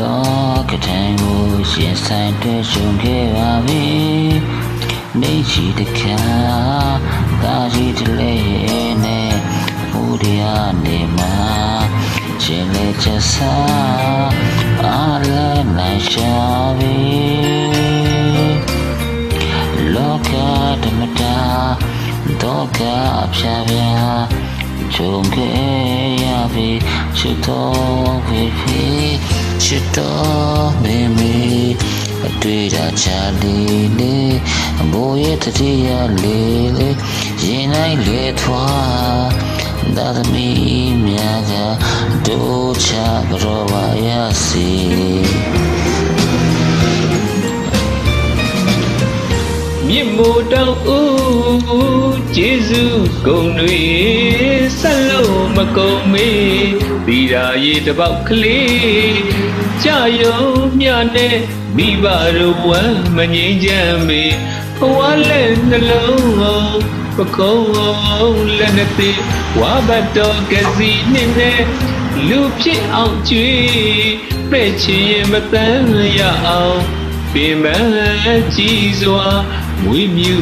တော့ကထန်ကိုရှင်ဆိုင်တွေ့ဆုံခဲ့ပါပြီနေချီတခါကာကြီးတလဲနဲ့ဘူးတရားနေမှာချင်းလေချက်စားအားလည်းနိုင်ရှာပြီလောကဓမ္မတာဒုက္ခဖြာဖြာကြုံခဲ့ရပြီချစ်တော်ပြီချစ်တော်မီအတွေ့အကြုံလေးလေးအမိုးရဲ့တတိယလေးလေးရင်နိုင်လေထွားဒါသမီးများကဒုချကြောပါရစီမြင့်မို့တောင်းဦးကျေးဇူးကုန်တွေဆက်လို့မကုန်မေးဒီရာရေတပေါက်ကလေးကြာယုံမြနဲ့မိဘတို့ဝမ်းမငြိမ်းချမ်းမေဘဝလက်နှလုံးပကုံးလက်နဲ့သေးဝါဘတ်တော်ကစီနဲ့လူဖြစ်အောင်ကြွေးပဲ့ချင်မတန်းရအောင်ပင်မကြီးစွာမွေးမြူ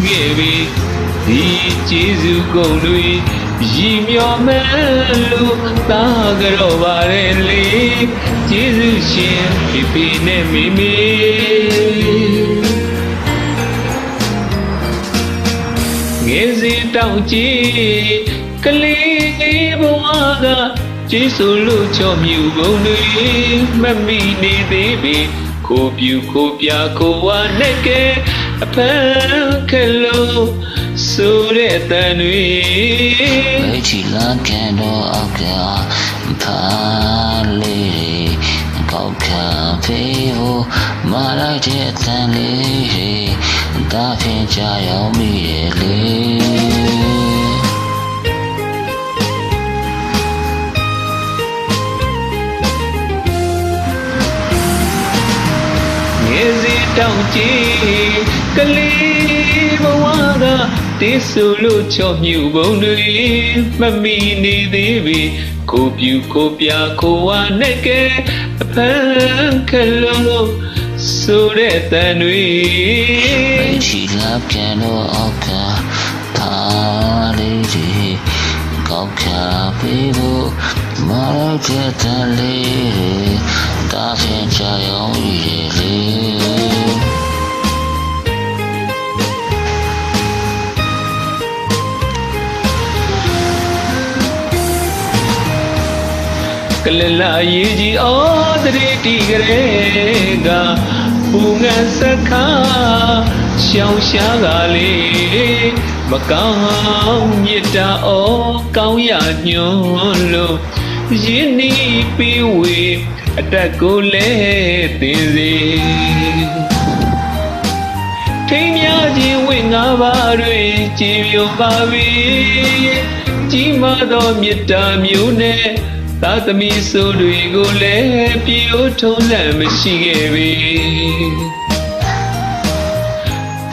ခဲ့ပြီဒီကျေးဇူးကုန်တွေရည်မျောမဲ့လို့သာကြောပါရဲလေကျေးဇူးရှင်ဖေနဲ့မိမိငယ်စဉ်တောင်းကြည့်ကလေးဘဝကကျေးဇူးလို့ချော့မြူကုန်တွေမမိနေသေးပြီကိုပြူကိုပြကိုဝါနဲ့ကဲအဖန်ခလုံးဆိုတဲ့တန်တွေဝေးချီလာကန်တော့အောက်ကဖားလေးကောက်ခံဖေးဖို့မာလိုက်တဲ့တန်လေးဒါဖြင့်ကြာရောက်မိရဲ့လေတောင်းကြည့်ကလေးဘဝကတေးဆူလို့ချော့မြူပုံတွေမမီနေသေးပြီကိုပြူကိုပြကိုဝါနဲ့ကဲအဖန်ခလုံးဆိုတဲ့တန်တွေချီလာပြန်တော့အောက်ကပါလေးကြီးကောက်ခါပေးဖို့မာလိုက်တဲ့တန်လေးဒါဖြင့်ကြာရောက်ရဲ့လေကလလာရေးကြီးအော်တရေတီကလေးကပူငန်းစခါရှောင်းရှားကလေးမကောင်းမြစ်တာအော်ကောင်းရညွန်းလို့ရင်းနှီးပြီးဝေအတက်ကိုလဲတင်စေထိမ်းများခြင်းဝင့်ငါးပါးတွင်ကြည်ပြပါပြီကြီးမားသောမြတ်တာမျိုးနဲ့သာသမီဆိုတွေကိုလည်းပြိုးထုံးလန့်မရှိခဲ့ပြီ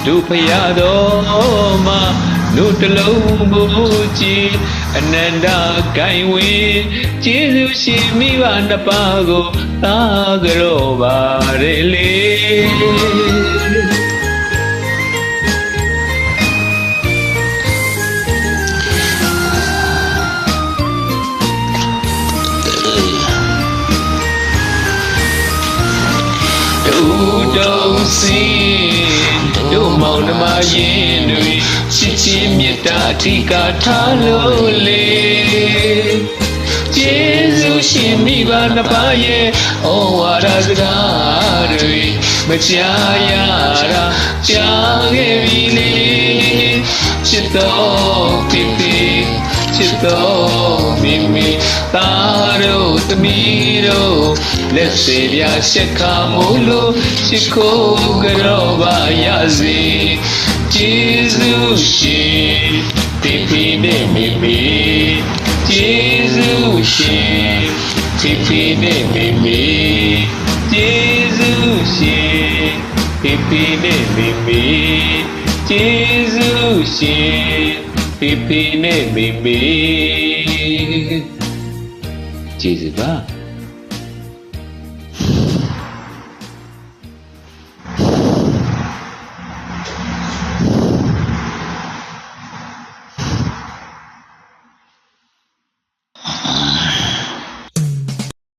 တို့ဖရာတော်မှာတို့တလုံးမူကြည်အနန္တဂိုင်ဝေကျေးဇူးရှင်မိဘနှစ်ပါးကိုသာကြောပါရဲလေတုံးစီတို့မောင်နှမရင်တွေချစ်ချင်းမြတ်တာအထီးကထားလို့လေကျေးဇူးရှင်မိဘနှစ်ပါးရဲ့ဩဝါဒစကားတွေမကြားရတာကြားခဲ့ပြီလေချစ်တော်ဖေဖေချစ်တော်မိမိသားတို့သမီးတို့လက်စေပြရှက်ခါမို့လို့ချစ်ခိုးကြောပါရစေကျေးဇူးရှင်ဖေဖေနဲ့မိမိကျေးဇူးရှင်ဖေဖေနဲ့မိမိကျေးဇူးရှင်ဖေဖေနဲ့မိမိကျေးဇူးရှင်ဖေဖေနဲ့မိမိကျေးဇူးပါ